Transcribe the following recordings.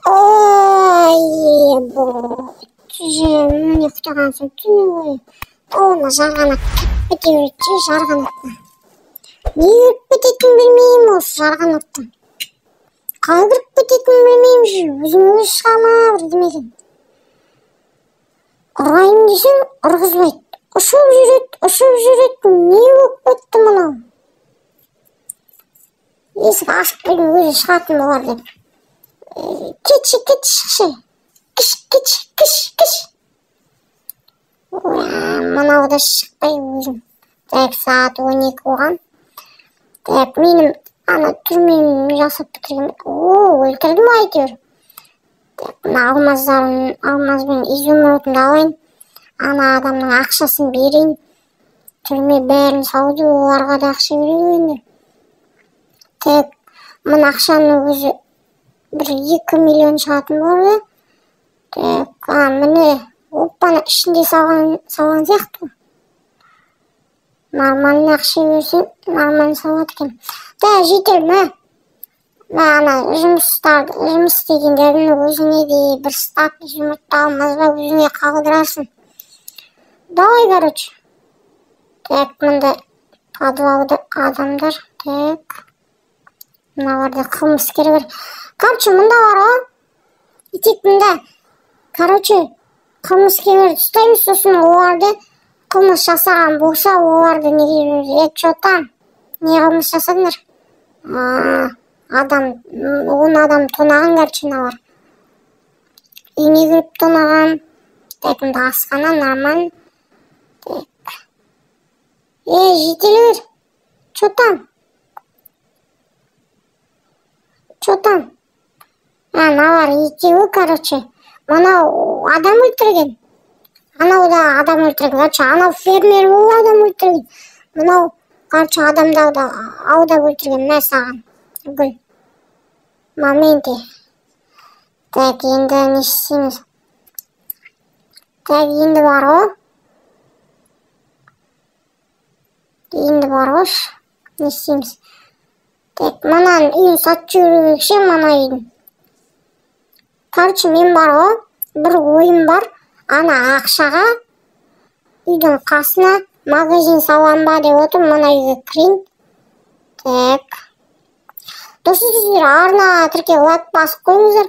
Ой, міне ұйықтаған соң түні бойы қолыма жарғанат кете береді же жарғанаттан. Не кіріп кететінін білмеймін осы жарғанаттан. Қалай кіріп кететінін білмеймін же, өзім өз шыға ма бірдемеден. Ұрайын десең ұрғызбайды. Ұшып жүреді. Не болып кетті мынау? Есік ашып қойдым, өзі шығатын болар деп. Кетші, шықшы. Кіш. Мынау да шықпай өзім. Так, сағат 12 болған. Так, менің ана түрмені жасап бітірген. Өлтірдім әйтеуір. Так, мына алмазбен изумрудымды алайын. Ана адамның ақшасын берейін. Түрме бәрін салды, оларға да ақша берейін. Так, мына ақшаның өзі бір 2 миллион шығатын болды. Так, міне оппаны ішінде салған сияқты. Нормальный ақша берсең, нормальный салады екен. Да, жетер, ана жұмыс істегендердің өзіне де бір стак жұмыртқа алмазба өзіне қалдырасың. Давай, короче. Так, мында подвалда адамдар. Так. Мыналарда қылмыскер бар. Короче, мында бар ғой. Тек мында. Короче, қылмыскерлерді ұстаймыз, сосын оларды қылмыс жасаған болса, оларды неге береді? Что там? Не қылмыс жасадыңдар? 10 адам тонаған, короче, мыналар. Үйіне кіріп тонаған. Так, мында асқана нормально. Так. Жетелер. Что там? Аналар екеуі, короче. Мынау адам өлтірген. Анау да адам өлтірген. Короче, анау фермер ол адам өлтірген. Мынау, короче, адамды аудап өлтірген. Мә саған. Гүл. Моменте. Так, енді не істейміз? Так, енді бар ғой. Не істейміз? Так, мынаның үйін сатып жүру керек ше, мына үйдің. Короче, мен бар ғой, бір ойым бар. Ана ақшаға үйдің қасына магазин салам ба деп отыр, мына үйге кірейін. Так. Достар, арна тіркеп лайк басып қойыңыздар.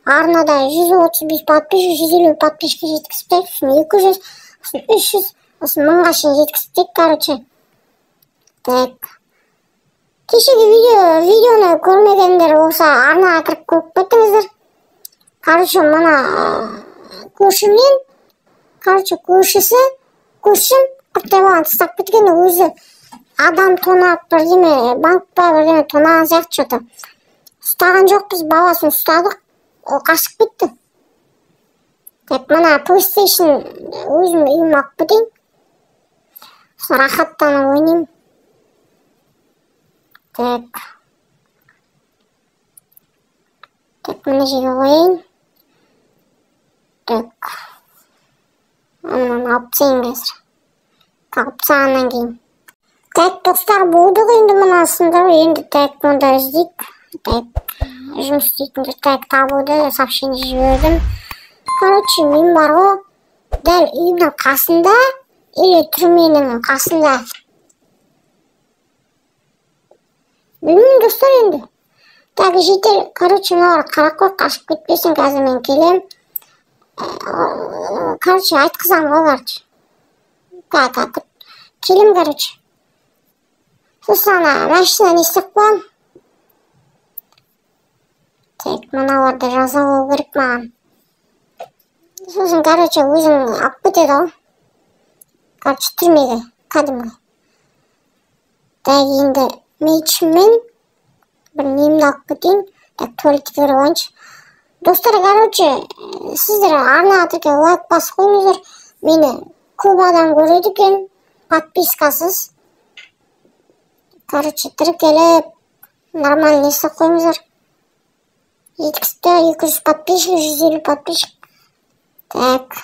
Арнада 135 подписчик, 150 подписчикке жеткізсек, 200, 300, 1000-ға шейін жеткізсек, короче. Так. Кешегі видеоны көрмегендер болса, арнаға кіріп көріп кетіңіздер. Короче, мына көршім қыртайбаған тастап кеткен, өзі адам тонап бірдеме, банк па бірдеме тонаған сияқты что-то. Ұстаған жоқ, біз баласын ұстадық, ол қашып кетті. Так, мына PlayStation өзім үйім алып кетейін. Рахаттанып ойнайын. Так, мына жерге қояйын. Так, ананы алып тастайын қазір. Қалып тастағаннан кейін. Так, достар, болды ғой енді мынасында. Енді так, мұнда іздейік. Так, жұмыс істейтіндер. Так, табылды, сообщение жібердім. Короче, мен бар ғой, дәл үйдің қасында, или түрменің қасында. Білмеймін, достар, енді. Так, жетер. Короче, мыналар қарақ қой, қашып кетпесін, қазір мен келем. Короче, айтқызам ғой, короче. Так, келем, короче. Сосын ана машина не істеп қоям. Так, мыналарды жазалау керек маған. Сосын, короче, өзім алып кетеді ғой. Короче, түрмеге, кәдімгі. Так, енді мечіммен бір немді алып кетейін. Так, туалетке кіріп алайыншы. Достар, короче, сіздер арнаға тіркеп лайк басып қойыңыздар. Мені көп адам көреді екен, подпискасыз. Короче, тіркеліп, нормально істеп қойыңыздар. Жеткізді, 200 подписчик, 150 подписчик. Так,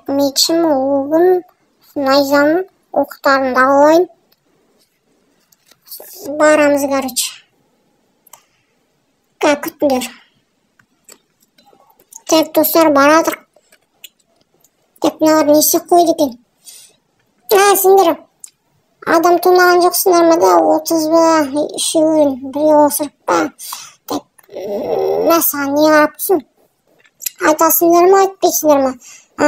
мечім, оғым, найзам, оқтарымды алайын. Барамыз, короче. күндер. Так, достар, барадық. Так, мыналар не істеп қойды екен? Сендер адам тумаған жоқсыңдар ма да, 30 ба, үшеуін бірге осырып па? Так, саған не қарап тұрсың? Айтасыңдар ма, айтпайсыңдар ма?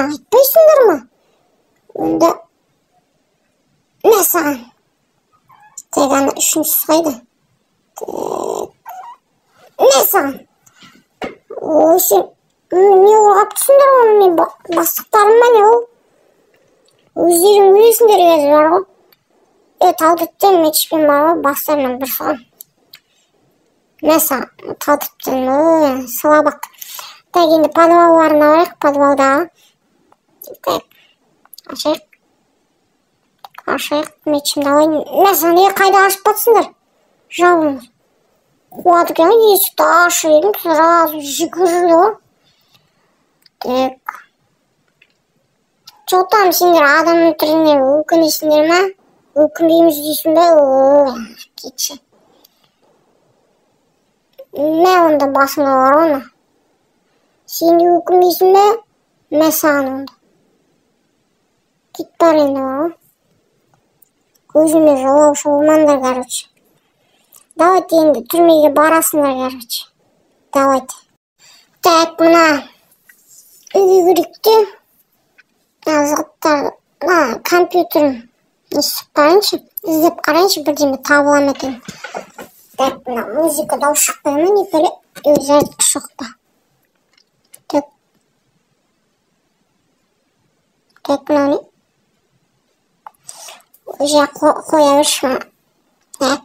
Айтпайсыңдар ма? Онда саған. Так, ана үшіншісі қайда? Саған. Ой, сен не орғап тұрсыңдар оны, мен бастықтарым ба не ол? Өздерің өлесіңдер қазір бар ғой. Талдыптен мечпен бар ғой, бастарынан бір саған. Саған, талдыптен, слабақ. Так, енді подвалларына барайық, подвалдағы. Так, ашайық, мечімді алайын. Саған, қайда ашып батсыңдар? Жауыңыз. Қуады кен, есікті ашы едім, сразу жүгірді ғой. Так. Жоқтам, сендер адам өлтіргеннен өкінесіңдер ма? Өкінбейміз дейсің бе? Кетші. Онда басыңа бар оны. Сен де өкінбейсің бе? Саған онда. Кет бар енді бар ғой. Көзіме жолаушы болмаңдар, короче. Давайте енді түрмеге барасыңдар, короче. Давайте. Так, мына үйге керекте. Заттар, компьютерін іздеп қарайыншы, бірдеме табыла ма екен. Так, мына музыка дауыс шықпай ма, не пәле? Жарық шықпа. Так, мына не? Қоя берші ма?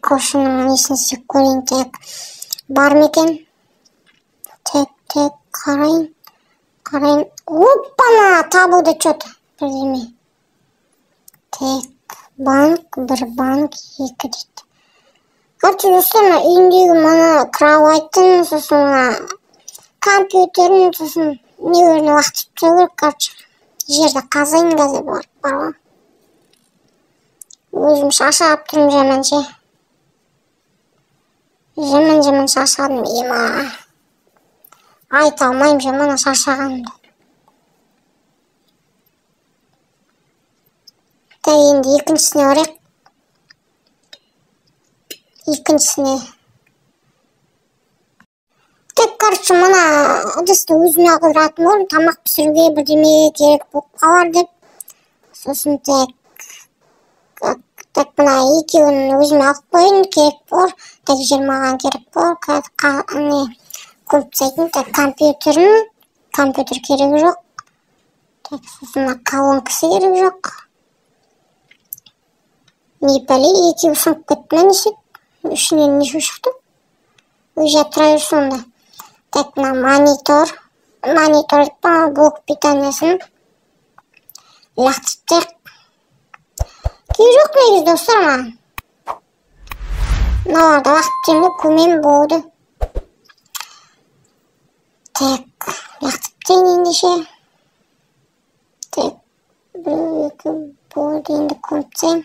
Көшінің несін істеп көрейін. Так, бар ма екен? Так, қарайын. Оппана, табылды что-то. Бірдеме. Так, банк, бір банк, екі дейді. Короче, достар, үйіндегі мана кроваттың, сосын компьютерін, сосын нелерін уақытып тұру керек, короче. Жерді қазайын қазір бар ғой. Өзім шашап тұрмын жаманше. Жаман шашадым, ема. Айта алмайым жаман шашағанымды. Так, енді екіншісіне орайық. Так, короче, мана ыдысты өзіме қылдыратын болдым, тамақ пісіруге бірдеме керек болып қалар деп. Сосын так, мына екеуін өзіме алып қойын, керек бор. Так, жер маған керек бор. Көптейтін, так, компьютер керегі жоқ. Так, сосын колонкасы керегі жоқ. Не пәле, екеу сынып кетті ме несек? Үшінен неше шықты? Өзі тұра жүрсі онда. Так, мына монитор блок питаниясын лақтырттық. Кей жоқ негіз, достар, маған. Мыналарда лақтырттемді, көмем болды. Так, лақтырттен ендеше. Так, бір екі болды енді көмтсем.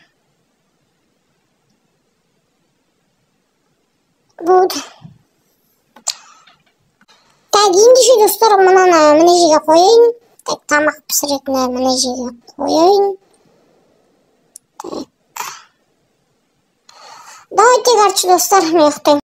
Болды. Так, ендеше достар, мынаны мына жерге қойайын. Так, тамақ пісіретін мына жерге қойайын. Так. Давайте, короче, достар, мен ұйықтаймын.